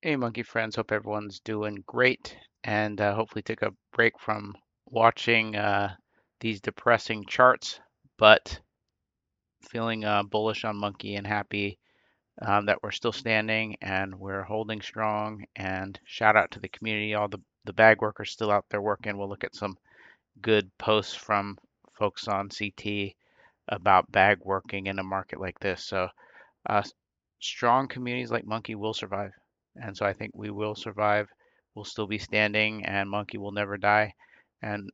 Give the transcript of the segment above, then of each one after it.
Hey, monkey friends. Hope everyone's doing great and hopefully took a break from watching these depressing charts, but feeling bullish on monkey and happy that we're still standing and we're holding strong. And shout out to the community, all the bag workers still out there working. We'll look at some good posts from folks on CT about bag working in a market like this. So uh, strong communities like Monkey will survive. And so I think we will survive. We'll still be standing, and Monkey will never die. And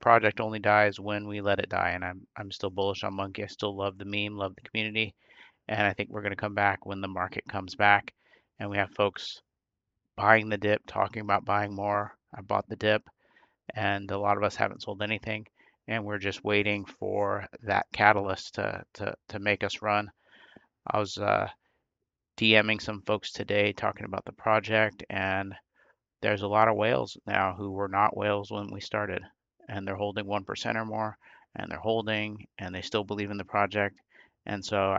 project only dies when we let it die. And I'm still bullish on Monkey. I still love the meme, love the community, and I think we're going to come back when the market comes back. And we have folks buying the dip, talking about buying more. I bought the dip, and a lot of us haven't sold anything, and we're just waiting for that catalyst to make us run. I was DMing some folks today talking about the project, and there's a lot of whales now who were not whales when we started, and they're holding 1% or more, and they're holding, and they still believe in the project. And so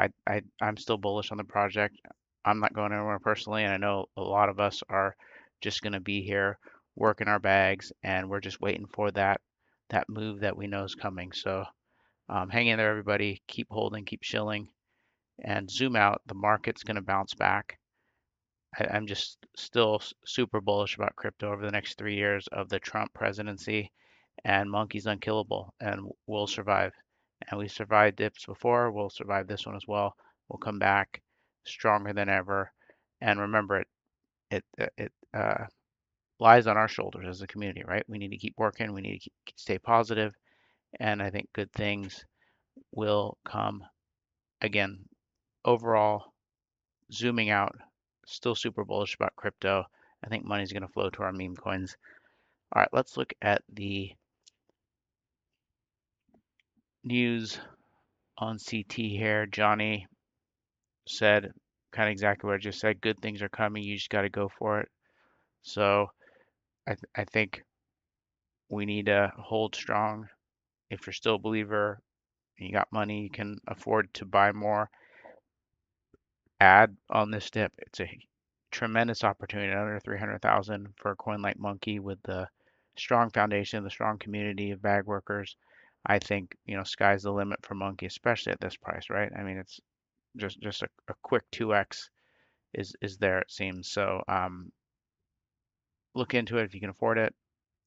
I'm still bullish on the project. I'm not going anywhere personally, and I know a lot of us are just going to be here working our bags, and we're just waiting for that move that we know is coming. So hang in there, everybody. Keep holding, keep shilling, and zoom out. The market's going to bounce back. I'm just still super bullish about crypto over the next 3 years of the Trump presidency, and monkey's unkillable and we'll survive. And we survived dips before. We'll survive this one as well. We'll come back stronger than ever. And remember, it lies on our shoulders as a community, right? We need to keep working. We need to stay positive, and I think good things will come. Again, overall, zooming out, still super bullish about crypto. I think money's going to flow to our meme coins. All right, let's look at the news on CT here. Johnny said kind of exactly what I just said. Good things are coming. You just got to go for it. So I think we need to hold strong. If you're still a believer and you got money, you can afford to buy more. Add on this dip. It's a tremendous opportunity, under 300,000 for a coin like Monkey with the strong foundation, the strong community of bag workers. I think, sky's the limit for Monkey, especially at this price, right? I mean, it's just a quick 2x is there, it seems. So look into it if you can afford it.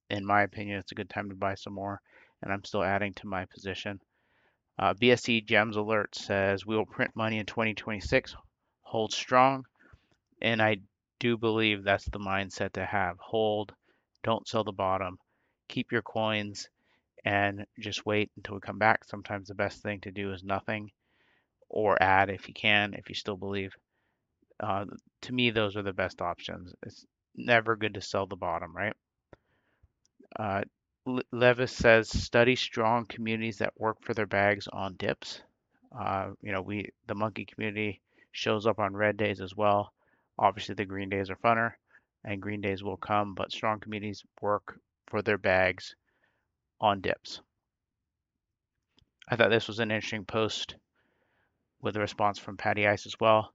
In my opinion, it's a good time to buy some more, and I'm still adding to my position. BSC Gems Alert says we will print money in 2026. Hold strong. And I do believe that's the mindset to have. Hold, don't sell the bottom, keep your coins, and just wait until we come back. Sometimes the best thing to do is nothing, or add if you can, if you still believe. Uh, to me, those are the best options. It's never good to sell the bottom, right? Uh, Levis says study strong communities that work for their bags on dips. The monkey community shows up on red days as well. Obviously, the green days are funner, and green days will come, but strong communities work for their bags on dips. I thought this was an interesting post with a response from Patty Ice as well.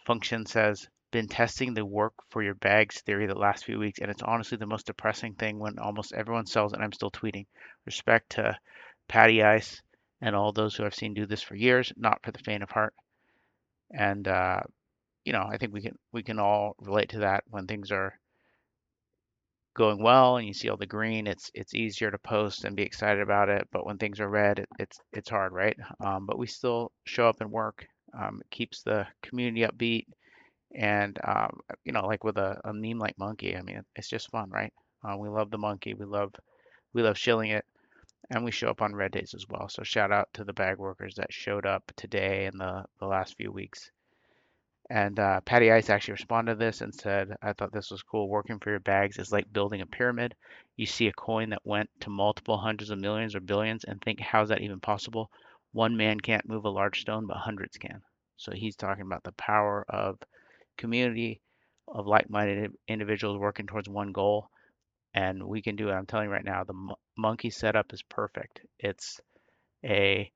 Function says, been testing the work for your bags theory the last few weeks, and it's honestly the most depressing thing when almost everyone sells and I'm still tweeting. Respect to Patty Ice and all those who I've seen do this for years, not for the faint of heart. And I think we can all relate to that when things are going well and you see all the green, it's easier to post and be excited about it. But when things are red, it's hard, right? But we still show up and work. It keeps the community upbeat, and like with a meme like monkey, I mean, it's just fun, right? We love the monkey, we love shilling it, and we show up on red days as well. So shout out to the bag workers that showed up today and the last few weeks. And Patty Ice actually responded to this and said, I thought this was cool. Working for your bags is like building a pyramid. You see a coin that went to multiple hundreds of millions or billions and think, how's that even possible? One man can't move a large stone, but hundreds can. So he's talking about the power of community, of like-minded individuals working towards one goal. And we can do it. I'm telling you right now, the monkey setup is perfect. It's a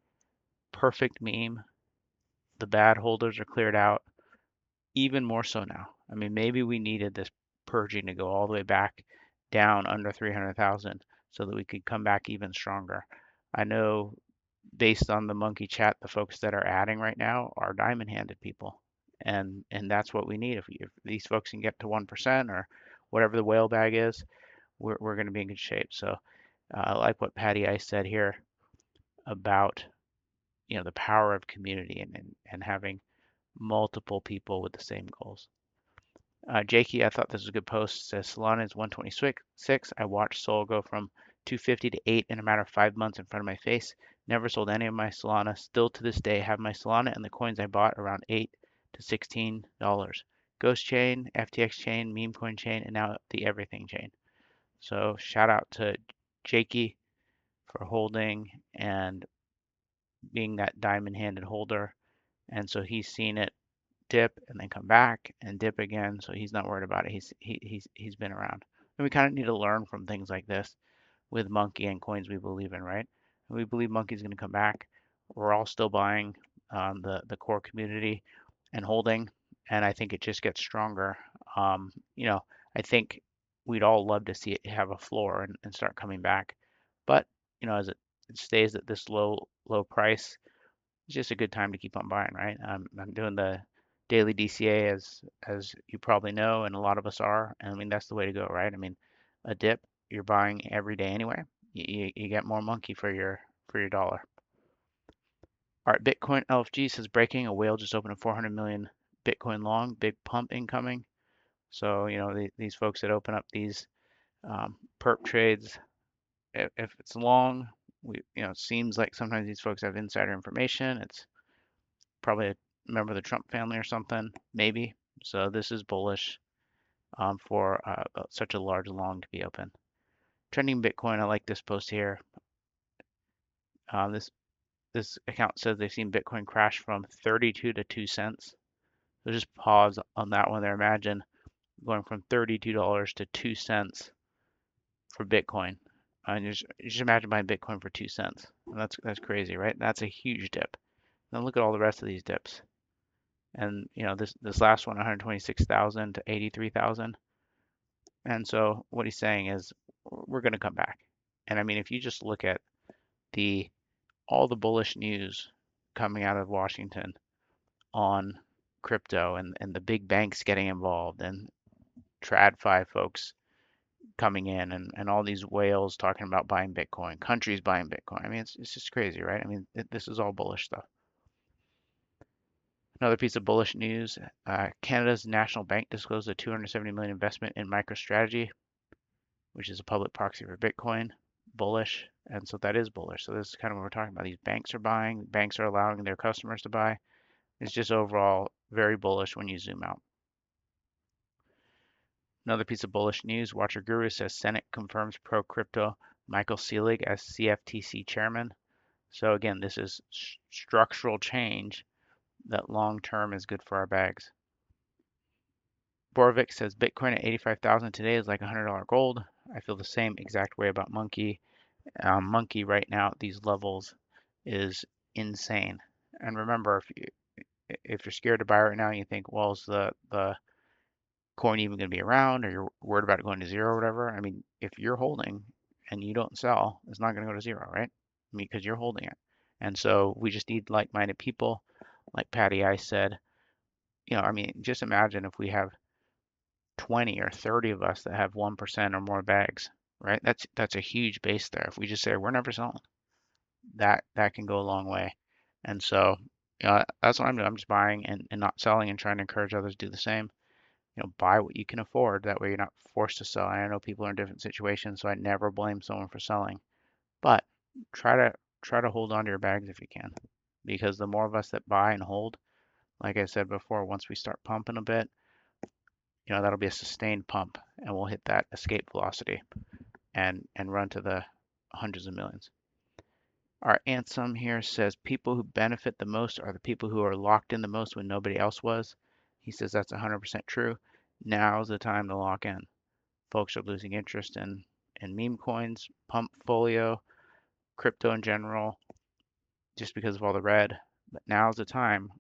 perfect meme. The bad holders are cleared out even more so now. I mean, maybe we needed this purging to go all the way back down under 300,000 so that we could come back even stronger. I know based on the monkey chat, the folks that are adding right now are diamond-handed people, and that's what we need. If these folks can get to 1% or whatever the whale bag is, we're going to be in good shape. So I like what Patty Ice said here about the power of community and having multiple people with the same goals. Jakey, I thought this was a good post. Says Solana is 126. I watched Sol go from 250 to 8 in a matter of 5 months in front of my face. Never sold any of my Solana. Still to this day have my Solana and the coins I bought around 8 to $16. Ghost Chain, FTX Chain, Meme Coin Chain, and now the Everything Chain. So shout out to Jakey for holding and being that diamond-handed holder. And so he's seen it dip and then come back and dip again, so he's not worried about it. He's been around. And we kind of need to learn from things like this with Monkey and coins we believe in, right? And we believe Monkey's going to come back. We're all still buying the core community and holding, and I think it just gets stronger. Um, you know, I think we'd all love to see it have a floor and start coming back, but as it stays at this low price, it's just a good time to keep on buying, right? I'm doing the daily DCA as you probably know, and a lot of us are. And I mean, that's the way to go, right? I mean, a dip, you're buying every day anyway. You get more monkey for your dollar. All right, Bitcoin LFG says breaking, a whale just opened a 400 million Bitcoin long, big pump incoming. So, these folks that open up these perp trades, if it's long, it seems like sometimes these folks have insider information. It's probably a member of the Trump family or something, maybe. So this is bullish for such a large long to be open. Trending Bitcoin, I like this post here. This account says they've seen Bitcoin crash from 32 to 2 cents. So just pause on that one there. Imagine going from $32 to 2 cents for Bitcoin. And just imagine buying Bitcoin for 2 cents. And that's crazy, right? That's a huge dip. Now look at all the rest of these dips. And this last one, 126,000 to 83,000. And so what he's saying is we're going to come back. And I mean, if you just look at the all the bullish news coming out of Washington on crypto and the big banks getting involved and TradFi folks coming in and all these whales talking about buying Bitcoin, countries buying Bitcoin. I mean, it's just crazy, right? I mean, this is all bullish stuff. Another piece of bullish news, Canada's National Bank disclosed a 270 million investment in MicroStrategy, which is a public proxy for Bitcoin, bullish. And so that is bullish. So this is kind of what we're talking about. These banks are buying, banks are allowing their customers to buy. It's just overall very bullish when you zoom out. Another piece of bullish news, Watcher Guru says Senate confirms pro-crypto Michael Selig as CFTC chairman. So again, this is structural change that long term is good for our bags. Borovic says Bitcoin at 85,000 today is like $100 gold. I feel the same exact way about Monkey. Monkey right now at these levels is insane. And remember, if you're scared to buy right now, and you think, well, is the coin even going to be around, or you're worried about it going to zero or whatever? I mean, if you're holding and you don't sell, it's not going to go to zero, right? I mean, because you're holding it. And so we just need like-minded people, like Patty I said. I mean, just imagine if we have 20 or 30 of us that have 1% or more bags, right? That's a huge base there. If we just say we're never selling, that can go a long way. And so, that's what I'm doing. I'm just buying and not selling and trying to encourage others to do the same. Buy what you can afford. That way you're not forced to sell. And I know people are in different situations, so I never blame someone for selling. But try to hold on to your bags if you can, because the more of us that buy and hold, like I said before, once we start pumping a bit, that'll be a sustained pump, and we'll hit that escape velocity and run to the hundreds of millions. Our Ansem here says people who benefit the most are the people who are locked in the most when nobody else was. He says that's 100% true. Now's the time to lock in. Folks are losing interest in meme coins, pump folio, crypto in general, just because of all the red. But now's the time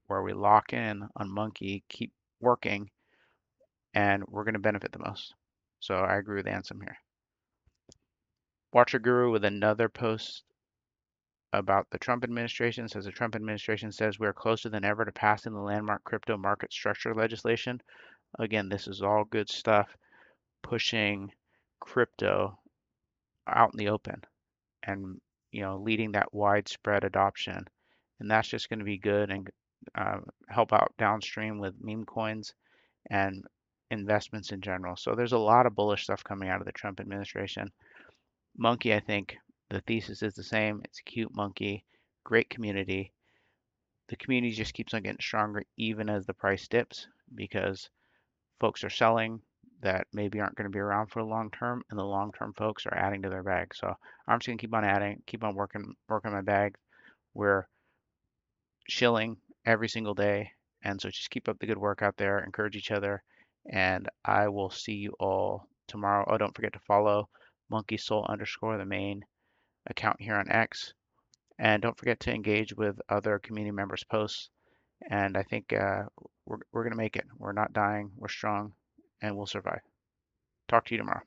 where we lock in on Monkey, keep working, and we're going to benefit the most. So I agree with Ansem here. Watcher Guru with another post about the Trump administration says the Trump administration says we are closer than ever to passing the landmark crypto market structure legislation. Again, this is all good stuff, pushing crypto out in the open and leading that widespread adoption. And that's just going to be good and help out downstream with meme coins and investments in general. So there's a lot of bullish stuff coming out of the Trump administration. Monkey, I think the thesis is the same. It's a cute monkey, great community. The community just keeps on getting stronger even as the price dips because folks are selling that maybe aren't going to be around for the long term, and the long term folks are adding to their bag. So I'm just going to keep on adding, keep on working my bag. We're shilling every single day, and so just keep up the good work out there, encourage each other, and I will see you all tomorrow. Oh, don't forget to follow monkey soul underscore, the main account here on X. And don't forget to engage with other community members' posts. And I think we're going to make it. We're not dying. We're strong, and we'll survive. Talk to you tomorrow.